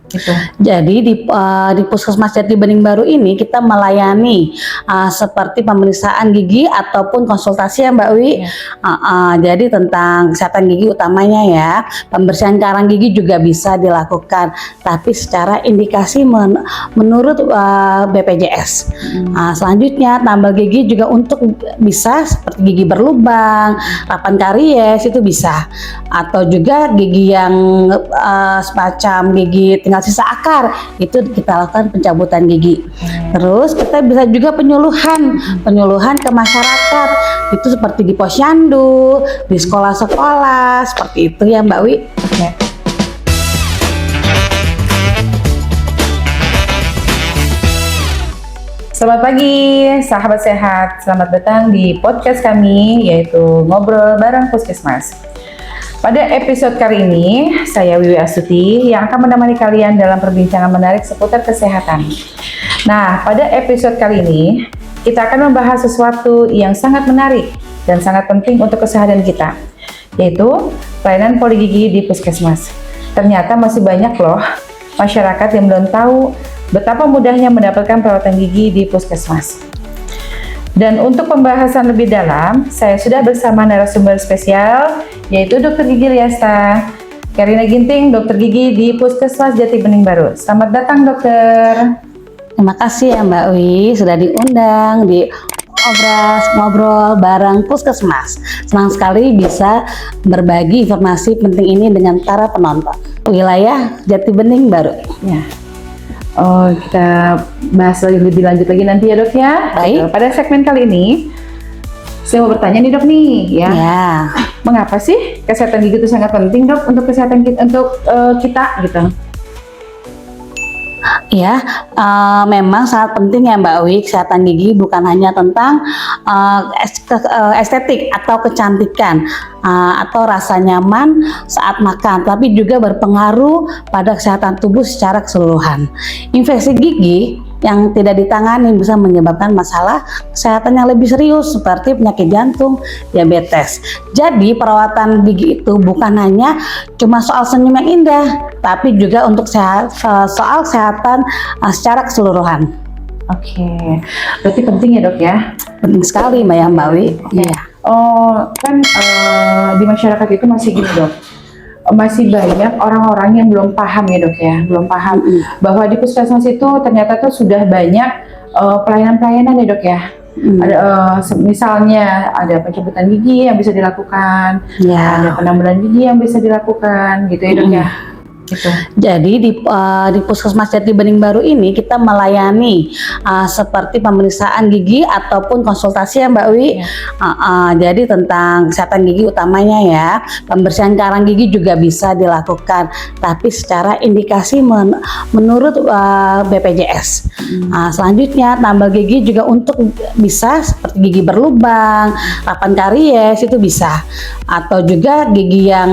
Gitu. Jadi di Puskesmas Jati Bening Baru ini kita melayani seperti pemeriksaan gigi ataupun konsultasi ya Mbak Wi. Ya. Jadi tentang kesehatan gigi utamanya ya, pembersihan karang gigi juga bisa dilakukan, tapi secara indikasi menurut BPJS. Selanjutnya tambal gigi juga untuk bisa seperti gigi berlubang, rapan karies itu bisa, atau juga gigi yang semacam gigi tinggal sisa akar itu kita lakukan pencabutan gigi. Terus kita bisa juga penyuluhan ke masyarakat itu seperti di posyandu, di sekolah-sekolah seperti itu ya Mbak Wi. Ya. Selamat pagi sahabat sehat, selamat datang di podcast kami yaitu Ngobrol Bareng Puskesmas. Pada episode kali ini, saya Wiwi Astuti yang akan menemani kalian dalam perbincangan menarik seputar kesehatan. Nah, pada episode kali ini, kita akan membahas sesuatu yang sangat menarik dan sangat penting untuk kesehatan kita, yaitu pelayanan poligigi di Puskesmas. Ternyata masih banyak loh masyarakat yang belum tahu betapa mudahnya mendapatkan perawatan gigi di Puskesmas. Dan untuk pembahasan lebih dalam, saya sudah bersama narasumber spesial, yaitu Dr. Gigi Riasta, Karina Ginting, Dokter Gigi di Puskesmas Jati Bening Baru. Selamat datang, dokter. Terima kasih ya Mbak Wi sudah diundang di Ngobrol Bareng Puskesmas. Senang sekali bisa berbagi informasi penting ini dengan para penonton. Wilayah Jati Bening Baru. Ya. Oh, kita bahas lebih lanjut lagi nanti ya dok ya. Baik. Pada segmen kali ini, saya mau bertanya nih dok nih ya. Ya. Mengapa sih kesehatan gigi itu sangat penting dok untuk kesehatan kita, kita gitu? Ya, memang sangat penting ya Mbak Wi, kesehatan gigi bukan hanya tentang estetik atau kecantikan atau rasa nyaman saat makan, tapi juga berpengaruh pada kesehatan tubuh secara keseluruhan. Infeksi gigi yang tidak ditangani bisa menyebabkan masalah kesehatan yang lebih serius seperti penyakit jantung, diabetes. Jadi perawatan gigi itu bukan hanya cuma soal senyum yang indah, tapi juga untuk soal kesehatan secara keseluruhan. Oke, berarti penting ya dok ya? Penting sekali Mbak Wi. Iya. Oh, kan di masyarakat itu masih gini dok, masih banyak orang-orang yang belum paham ya dok ya, belum paham bahwa di puskesmas itu ternyata tuh sudah banyak pelayanan-pelayanan ya dok ya. Ada misalnya ada pencabutan gigi yang bisa dilakukan, ada penambalan gigi yang bisa dilakukan gitu ya dok ya. Gitu. Jadi di Puskesmas Jati Bening Baru ini kita melayani seperti pemeriksaan gigi ataupun konsultasi ya Mbak Wi. Jadi tentang kesehatan gigi utamanya ya, pembersihan karang gigi juga bisa dilakukan, tapi secara indikasi menurut BPJS. Selanjutnya tambal gigi juga untuk bisa seperti gigi berlubang, rapan karies itu bisa, atau juga gigi yang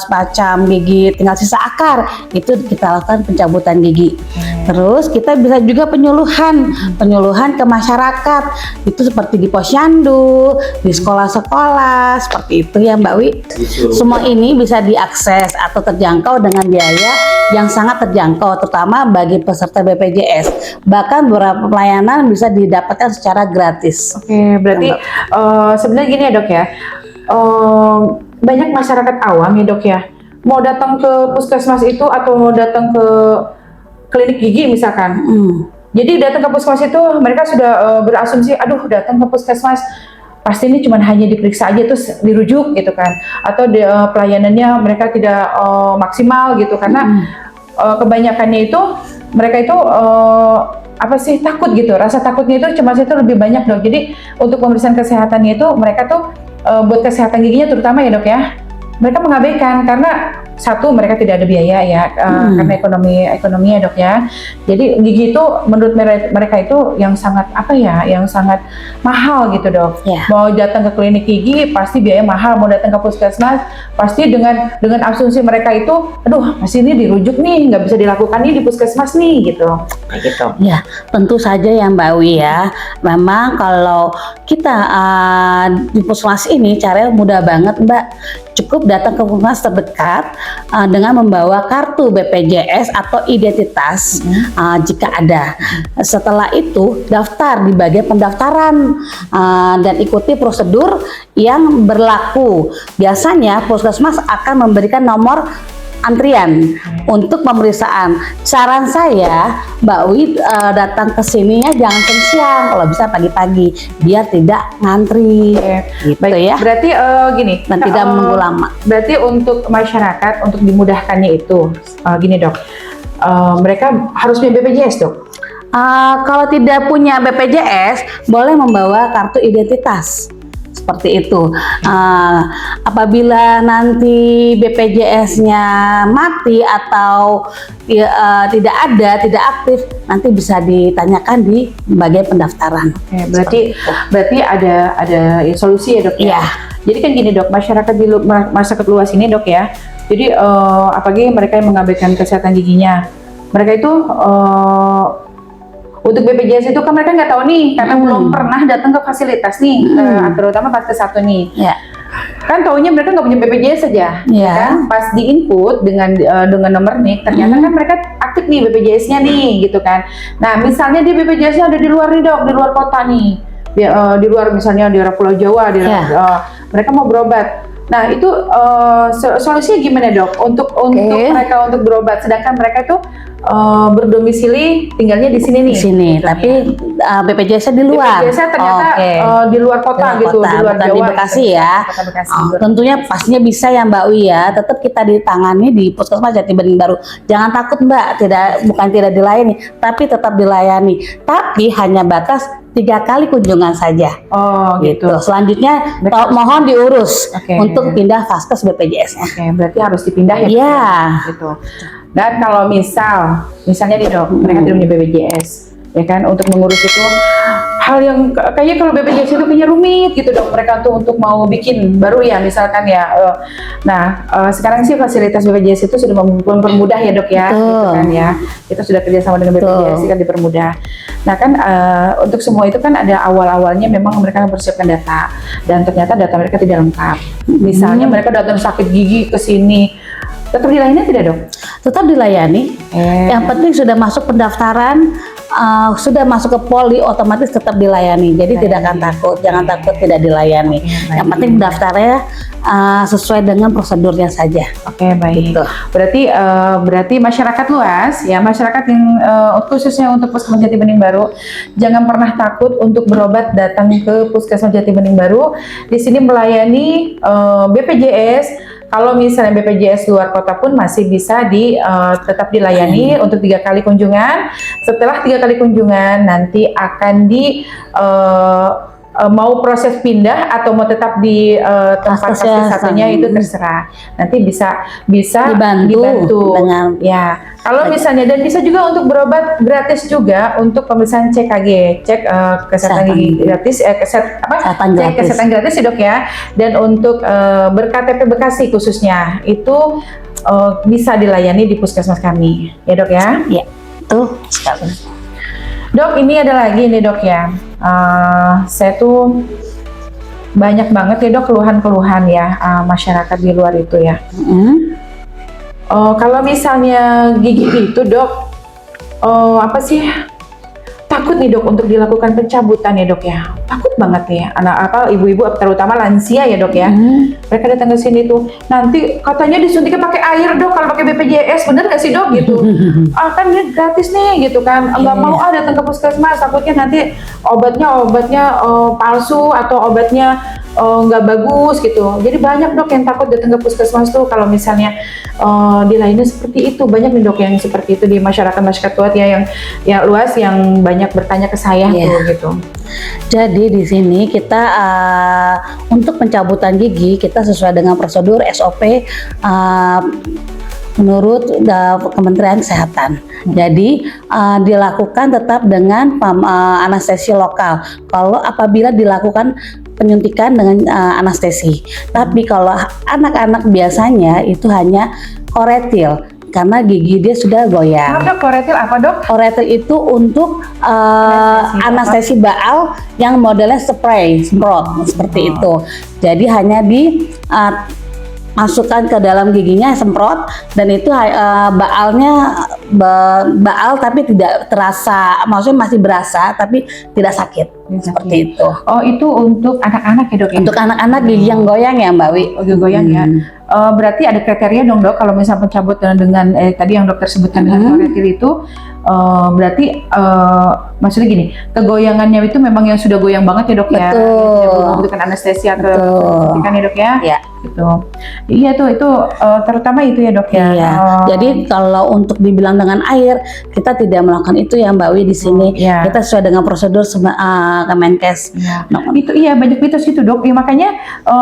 semacam gigi tinggal sisa akar itu kita lakukan pencabutan gigi. Terus kita bisa juga penyuluhan ke masyarakat itu seperti di posyandu, di sekolah-sekolah seperti itu ya Mbak Wi. Semua ini bisa diakses atau terjangkau dengan biaya yang sangat terjangkau, terutama bagi peserta BPJS. Bahkan beberapa pelayanan bisa didapatkan secara gratis. Oke, berarti sebenarnya gini ya dok ya, banyak masyarakat awam ya dok ya, mau datang ke puskesmas itu atau mau datang ke klinik gigi misalkan. Jadi datang ke puskesmas itu mereka sudah berasumsi, aduh datang ke puskesmas pasti ini cuma hanya diperiksa aja terus dirujuk gitu kan, atau pelayanannya mereka tidak maksimal gitu karena kebanyakannya itu mereka itu takut gitu, rasa takutnya itu cemas itu lebih banyak dok. Jadi untuk pemeriksaan kesehatannya itu mereka tuh buat kesehatan giginya terutama ya dok ya, mereka mengabaikan karena satu mereka tidak ada biaya ya karena ekonominya dok ya. Jadi gigi itu menurut mereka itu yang sangat yang sangat mahal gitu dok. Mau datang ke klinik gigi pasti biaya mahal, mau datang ke puskesmas pasti dengan asumsi mereka itu, aduh masih ini dirujuk nih, nggak bisa dilakukan nih di puskesmas nih gitu. kayak gitu. Ya, tentu saja ya Mbak Wi ya. Memang kalau kita di puskesmas ini caranya mudah banget Mbak. Cukup datang ke puskesmas terdekat dengan membawa kartu BPJS atau identitas jika ada. Setelah itu daftar di bagian pendaftaran dan ikuti prosedur yang berlaku. Biasanya puskesmas akan memberikan nomor antrian untuk pemeriksaan. Saran saya, Mbak Wi datang ke sininya jangan siang, kalau bisa pagi-pagi biar tidak ngantri. Gitu Baik, ya. berarti gini Dan tidak menunggu lama. Berarti untuk masyarakat untuk dimudahkannya itu gini dok, mereka harus punya BPJS dok. Kalau tidak punya BPJS, boleh membawa kartu identitas. Seperti itu. Apabila nanti BPJS-nya mati atau tidak ada, tidak aktif, nanti bisa ditanyakan di bagian pendaftaran. Berarti ada solusi ya dok ya. Iya. Jadi kan gini dok, masyarakat luas ini dok ya. Jadi apalagi mereka yang mengabaikan kesehatan giginya, mereka itu untuk BPJS itu kan mereka nggak tahu nih karena belum pernah datang ke fasilitas nih, terutama pas ke satu nih. Ya. Kan taunya mereka nggak punya BPJS saja, Ya. kan? Pas di input dengan nomor nih, ternyata kan mereka aktif nih BPJS-nya nih, gitu kan. Nah, misalnya di BPJS-nya ada di luar nih dok, di luar kota nih, di luar misalnya di daerah Pulau Jawa, mereka mau berobat. Nah itu solusinya gimana dok untuk mereka untuk berobat, sedangkan mereka itu berdomisili tinggalnya di sini nih. Di sini, gitu, tapi BPJS-nya di luar. BPJS-nya ternyata di luar kota gitu, di luar bukan Jawa. di Bekasi gitu. ya. Kota Bekasi, Tentunya pastinya bisa ya Mbak Wi ya. Tetap kita ditangani di Puskesmas Jati Bening Baru. Jangan takut Mbak, bukan tidak dilayani, tapi tetap dilayani. Tapi hanya batas 3 kali kunjungan saja. Oh gitu. Selanjutnya mohon diurus Oke. untuk pindah vaskes BPJS-nya. Oke, berarti harus dipindah ya. Iya. Gitu. Dan kalau misalnya nih dok, mereka tidak punya BPJS, ya kan, untuk mengurus itu hal yang kayaknya kalau BPJS itu kayaknya rumit gitu dok. Mereka tuh untuk mau bikin baru ya, misalkan ya. Sekarang sih fasilitas BPJS itu sudah mempermudah ya dok ya, gitu kan ya. Kita sudah kerjasama dengan BPJS kan dipermudah. Nah kan untuk semua itu kan ada awal-awalnya memang mereka mempersiapkan data dan ternyata data mereka tidak lengkap. Misalnya mereka datang sakit gigi ke sini, tetap dilayani tidak dok? Tetap dilayani. Yang penting sudah masuk pendaftaran, sudah masuk ke poli, otomatis tetap dilayani. Jadi tidak akan takut, jangan takut tidak dilayani. Yang penting daftarnya sesuai dengan prosedurnya saja. Oke, baik. Gitu. Berarti masyarakat luas ya, masyarakat yang khususnya untuk Puskesmas Jati Bening Baru, jangan pernah takut untuk berobat, datang ke Puskesmas Jati Bening Baru. Di sini melayani BPJS. Kalau misalnya BPJS luar kota pun masih bisa tetap dilayani untuk 3 kali kunjungan. Setelah 3 kali kunjungan nanti akan mau proses pindah atau mau tetap di tempat satunya itu terserah. Nanti bisa dibantu dengan kalau misalnya, dan bisa juga untuk berobat gratis juga untuk pemeriksaan CKG, cek kesehatan gigi gratis, cek kesehatan gratis ya dok ya. Dan untuk ber-KTP Bekasi khususnya itu bisa dilayani di puskesmas kami ya dok ya. Iya, tuh sekali. Dok, ini ada lagi nih dok ya. Saya tuh banyak banget ya dok keluhan-keluhan ya masyarakat di luar itu ya. Kalau misalnya gigi itu dok, apa sih? Takut nih dok untuk dilakukan pencabutan ya dok ya. Takut banget nih ibu-ibu terutama lansia ya dok ya. Mereka datang ke sini tuh nanti katanya disuntiknya pakai air dok kalau pakai BPJS, bener nggak sih dok gitu? Kan ini gratis nih gitu kan, nggak mau datang ke puskesmas, takutnya nanti obatnya palsu atau obatnya nggak bagus gitu. Jadi banyak dok yang takut datang ke puskesmas tuh kalau misalnya dilayani seperti itu. Banyak nih dok yang seperti itu di masyarakat luas ya, yang luas yang banyak bertanya ke saya tuh gitu. Jadi di sini kita untuk pencabutan gigi kita sesuai dengan prosedur SOP menurut Kementerian Kesehatan. Jadi dilakukan tetap dengan anestesi lokal. Kalau apabila dilakukan penyuntikan dengan anestesi. Tapi kalau anak-anak biasanya itu hanya koretil. karena gigi dia sudah goyang. Dok, koretil apa dok? Koretil itu untuk anestesi baal yang modelnya spray, semprot seperti itu. Jadi hanya masukkan ke dalam giginya, semprot, dan itu baalnya baal tapi tidak terasa, maksudnya masih berasa tapi tidak sakit, seperti itu. Oh, itu untuk anak-anak ya dok ya? Untuk anak-anak gigi yang goyang ya Mbak Wi. Oh, goyang ya. Berarti ada kriteria dong dok kalau misalnya pencabut dengan tadi yang dokter sebutkan dengan koretil itu, berarti maksudnya gini, kegoyangannya itu memang yang sudah goyang banget ya dok ya? Betul. Membutuhkan anestesi atau kan ya dok ya? Iya. Gitu. Iya tuh itu terutama itu ya dok ya. Iya. Jadi kalau untuk dibilang dengan air, kita tidak melakukan itu ya Mbak Wi di sini. Iya. Kita sesuai dengan prosedur Kemenkes. Ya. Itu iya banyak mitos itu dok. Ya, makanya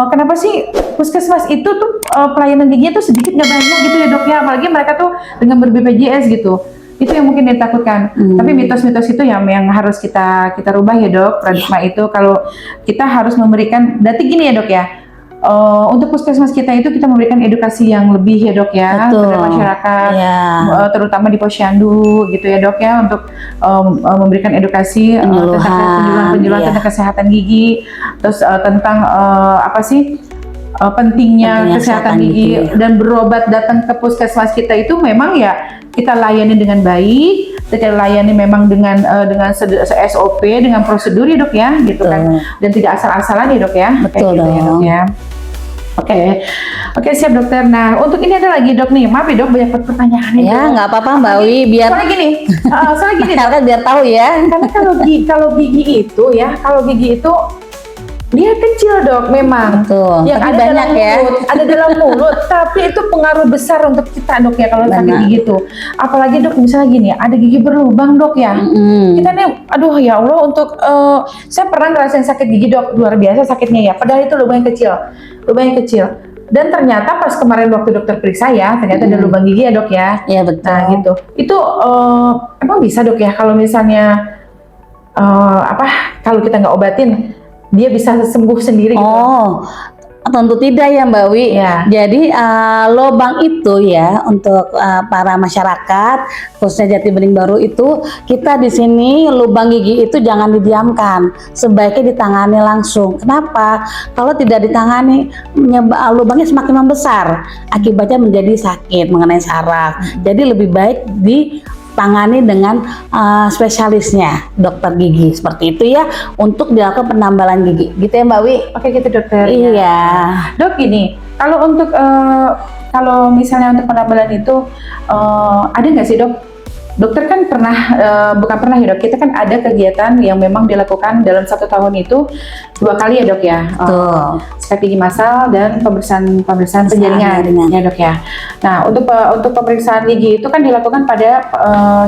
kenapa sih puskesmas itu tuh pelayanan giginya tuh sedikit nggak banyak gitu ya dok ya. Apalagi mereka tuh dengan ber-BPJS gitu. Itu yang mungkin ditakutkan. Tapi mitos-mitos itu yang harus kita rubah ya dok. Paradigma itu kalau kita harus memberikan. Berarti gini ya dok ya. Untuk puskesmas kita itu kita memberikan edukasi yang lebih ya dok ya kepada masyarakat, terutama di Posyandu gitu ya dok ya, untuk memberikan edukasi tentang penyuluhan tentang kesehatan gigi, terus tentang apa sih pentingnya kesehatan gigi dan berobat datang ke puskesmas kita itu memang ya kita layani dengan baik, kita layani memang dengan SOP, dengan prosedur ya dok ya, gitu kan, dan tidak asal-asalan ya dok ya. Betul gitu ya dok ya. Oke siap dokter. Nah untuk ini ada lagi dok nih, maaf ya dok banyak pertanyaan ya nggak apa-apa Mbak Wi, biar soalnya gini karena biar tahu ya. Karena kalau gigi itu dia kecil dok memang. Betul. Yang tapi ada banyak dalam ya. mulut, ada dalam mulut, tapi itu pengaruh besar untuk kita dok ya kalau sakit gigi itu. Apalagi dok misalnya gini, ada gigi berlubang dok ya. Kita nih, aduh ya Allah untuk saya pernah ngerasain sakit gigi dok, luar biasa sakitnya ya. Padahal itu lubang yang kecil. Dan ternyata pas kemarin waktu dokter periksa ya, ternyata ada lubang gigi ya dok ya. Iya betul. Nah gitu. Itu emang bisa dok ya kalau misalnya kalau kita nggak obatin dia bisa sembuh sendiri gitu. Oh, tentu tidak ya Mbak Wi. Ya. Jadi lubang itu ya untuk para masyarakat khususnya Jati Bening Baru itu, kita di sini lubang gigi itu jangan didiamkan, sebaiknya ditangani langsung. Kenapa? Kalau tidak ditangani lubangnya semakin membesar, akibatnya menjadi sakit mengenai saraf. Jadi lebih baik ditangani dengan spesialisnya, dokter gigi, seperti itu ya, untuk dilakukan penambalan gigi, gitu ya Mbak Wi. Oke gitu dokter. Iya. Ya. Dok gini, kalau untuk kalau misalnya untuk penambalan itu ada nggak sih dok? Dokter kan pernah, bukan pernah ya dok, kita kan ada kegiatan yang memang dilakukan dalam 1 tahun itu 2 kali ya dok ya, sikat gigi massal dan pemeriksaan penjaringan ya dok ya. Nah untuk pemeriksaan gigi itu kan dilakukan pada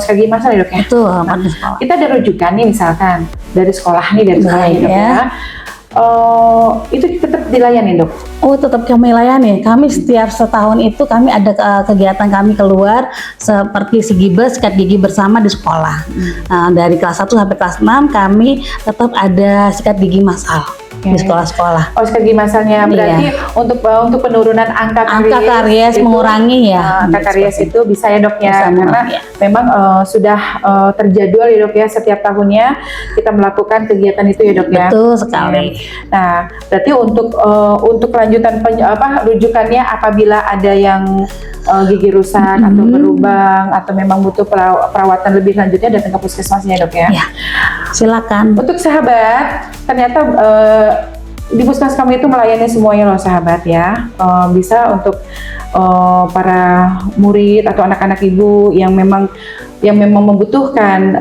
sikat gigi massal ya dok ya. Nah, kita ada rujukan nih misalkan dari sekolah nih dok ya. Itu tetap dilayani dok? Oh tetap kami layani. Kami setiap setahun itu kami ada kegiatan kami keluar seperti sikat gigi bersama di sekolah. Dari kelas 1 sampai kelas 6 kami tetap ada sikat gigi massal di sekolah-sekolah. Oh sikat gigi massalnya berarti untuk penurunan angka karies mengurangi ya. Angka karies itu bisa ya dok ya, karena memang sudah terjadwal ya dok ya, setiap tahunnya kita melakukan kegiatan itu ya dok ya. Betul sekali. Nah berarti untuk kelanjutan rujukannya apabila ada yang gigi rusak atau berlubang atau memang butuh perawatan lebih lanjutnya, datang ke puskesmasnya dok ya. Silakan. Untuk sahabat, ternyata di puskesmas kami itu melayani semuanya loh sahabat ya. Bisa untuk para murid atau anak-anak ibu yang memang membutuhkan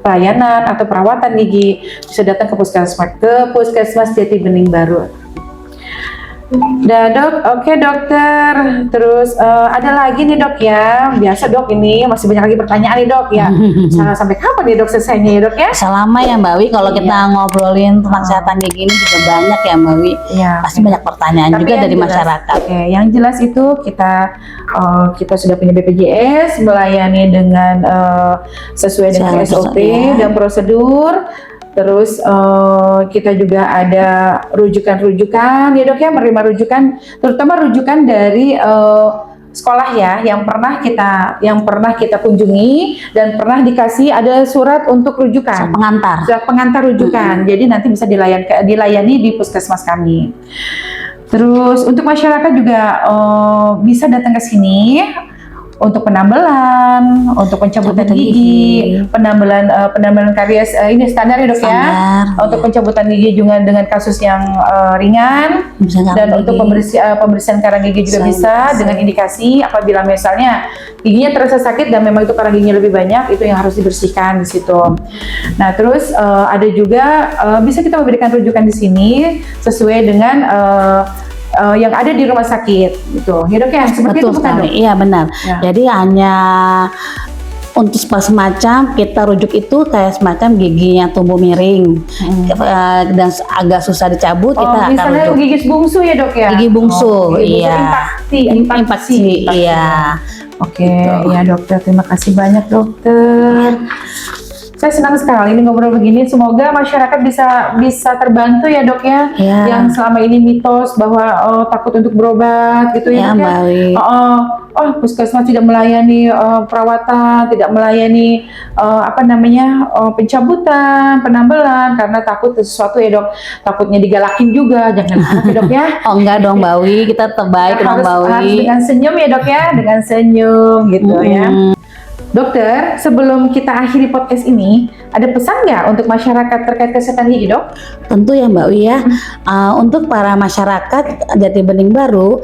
pelayanan atau perawatan gigi, bisa datang ke puskesmas Jati Bening Baru. Dok, oke dokter. Terus ada lagi nih dok ya. Biasa dok, ini masih banyak lagi pertanyaan nih dok ya. Sampai kapan nih dok selesainya ya dok ya? Selama ya Mbak Wi, kalau kita ngobrolin tentang kesehatan gigi ini juga banyak ya Mbak Wi. Pasti banyak pertanyaan juga dari masyarakat. Oke, yang jelas itu kita sudah punya BPJS, melayani dengan sesuai dengan SOP dan prosedur. Terus kita juga ada rujukan-rujukan ya dok ya, menerima rujukan, terutama rujukan dari sekolah ya yang pernah kita kunjungi dan pernah dikasih ada surat untuk rujukan. Pengantar. Surat pengantar rujukan. Jadi nanti bisa dilayani di puskesmas kami. Terus untuk masyarakat juga bisa datang ke sini untuk penambelan, untuk pencabutan gigi, penambelan karies ini standar ya dok ya. Untuk pencabutan gigi juga dengan kasus yang ringan, dan untuk pembersihan karang gigi juga bisa dengan indikasi apabila misalnya giginya terasa sakit dan memang itu karang giginya lebih banyak, itu yang harus dibersihkan di situ. Nah terus ada juga bisa kita memberikan rujukan di sini sesuai dengan yang ada di rumah sakit gitu. Ya dok ya, seperti betul itu bukan sekali. dok? Iya benar. Ya. Jadi hanya untuk semacam kita rujuk itu kayak semacam gigi yang tumbuh miring dan agak susah dicabut, kita akan misalnya rujuk. gigi bungsu ya dok ya? Gigi bungsu, gigi iya. impaksi. Iya. Oke, iya dokter, terima kasih banyak dokter. Saya senang sekali ini ngobrol begini. Semoga masyarakat bisa terbantu ya dok ya. Ya. Yang selama ini mitos bahwa takut untuk berobat gitu ya, dok ya. Puskesmas tidak melayani perawatan, tidak melayani pencabutan, penambelan karena takut sesuatu ya dok. Takutnya digalakin juga, jangan harap ya dok ya. Oh enggak dong Mbak Wi, kita terbaik dong Mbak Wi. Harus dengan senyum ya dok ya, dengan senyum gitu ya. Dokter, sebelum kita akhiri podcast ini, ada pesan nggak untuk masyarakat terkait kesehatan gigi, dok? Tentu ya Mbak Wi ya. Untuk para masyarakat Jati Bening Baru,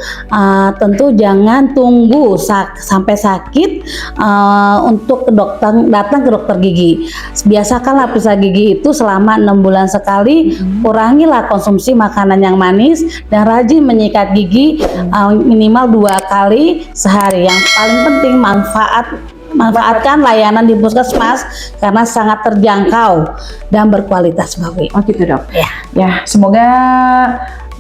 tentu jangan tunggu sampai sakit untuk datang ke dokter gigi. Biasakanlah periksa gigi itu selama 6 bulan sekali. Kurangilah konsumsi makanan yang manis dan rajin menyikat gigi minimal 2 kali sehari. Yang paling penting manfaatkan layanan di puskesmas karena sangat terjangkau dan berkualitas Mbak Wi. Oh gitu dok. Ya, semoga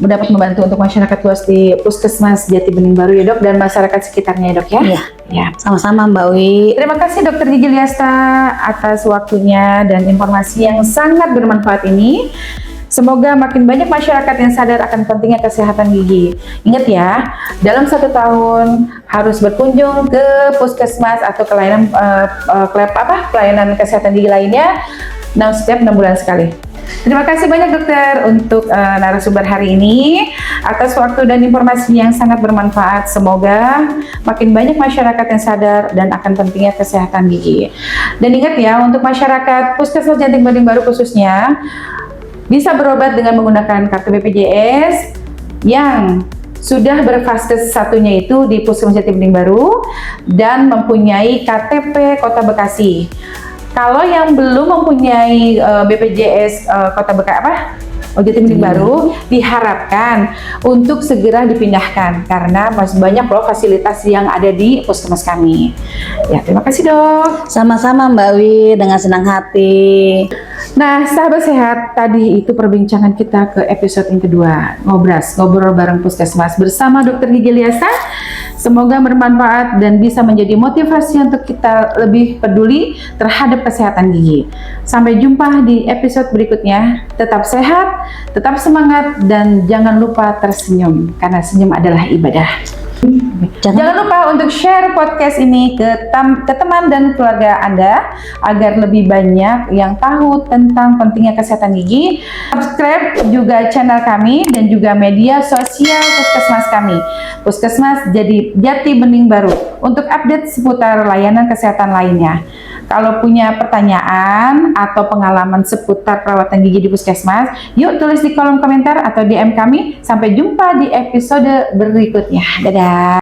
dapat membantu untuk masyarakat luas di Puskesmas Jati Bening Baru ya dok, dan masyarakat sekitarnya ya dok ya. Iya. Sama-sama Mbak Wi. Terima kasih Dokter Gigi Liasta atas waktunya dan informasi yang sangat bermanfaat ini. Semoga makin banyak masyarakat yang sadar akan pentingnya kesehatan gigi. Ingat ya, dalam 1 tahun harus berkunjung ke puskesmas atau ke pelayanan kesehatan gigi lainnya setiap 6 bulan sekali. Terima kasih banyak dokter untuk narasumber hari ini atas waktu dan informasi yang sangat bermanfaat. Semoga makin banyak masyarakat yang sadar dan akan pentingnya kesehatan gigi. Dan ingat ya, untuk masyarakat Puskesmas Jati Bening Baru khususnya, bisa berobat dengan menggunakan kartu BPJS yang sudah berfase satunya itu di Puskesmas Jati Bening Baru dan mempunyai KTP Kota Bekasi. Kalau yang belum mempunyai BPJS Kota Bekasi Jati Bening Baru, diharapkan untuk segera dipindahkan karena masih banyak loh fasilitas yang ada di puskesmas kami. Ya, terima kasih dok. Sama-sama Mbak Wi, dengan senang hati. Nah, sahabat sehat, tadi itu perbincangan kita ke episode yang kedua, ngobrol bareng puskesmas bersama Dokter Gigi Liasta. Semoga bermanfaat dan bisa menjadi motivasi untuk kita lebih peduli terhadap kesehatan gigi. Sampai jumpa di episode berikutnya. Tetap sehat, tetap semangat, dan jangan lupa tersenyum karena senyum adalah ibadah. Jangan lupa untuk share podcast ini ke teman dan keluarga Anda agar lebih banyak yang tahu tentang pentingnya kesehatan gigi. Subscribe juga channel kami dan juga media sosial puskesmas kami, Puskesmas Jati Bening Baru, untuk update seputar layanan kesehatan lainnya. Kalau punya pertanyaan atau pengalaman seputar perawatan gigi di puskesmas, yuk tulis di kolom komentar atau DM kami. Sampai jumpa di episode berikutnya. Dadah.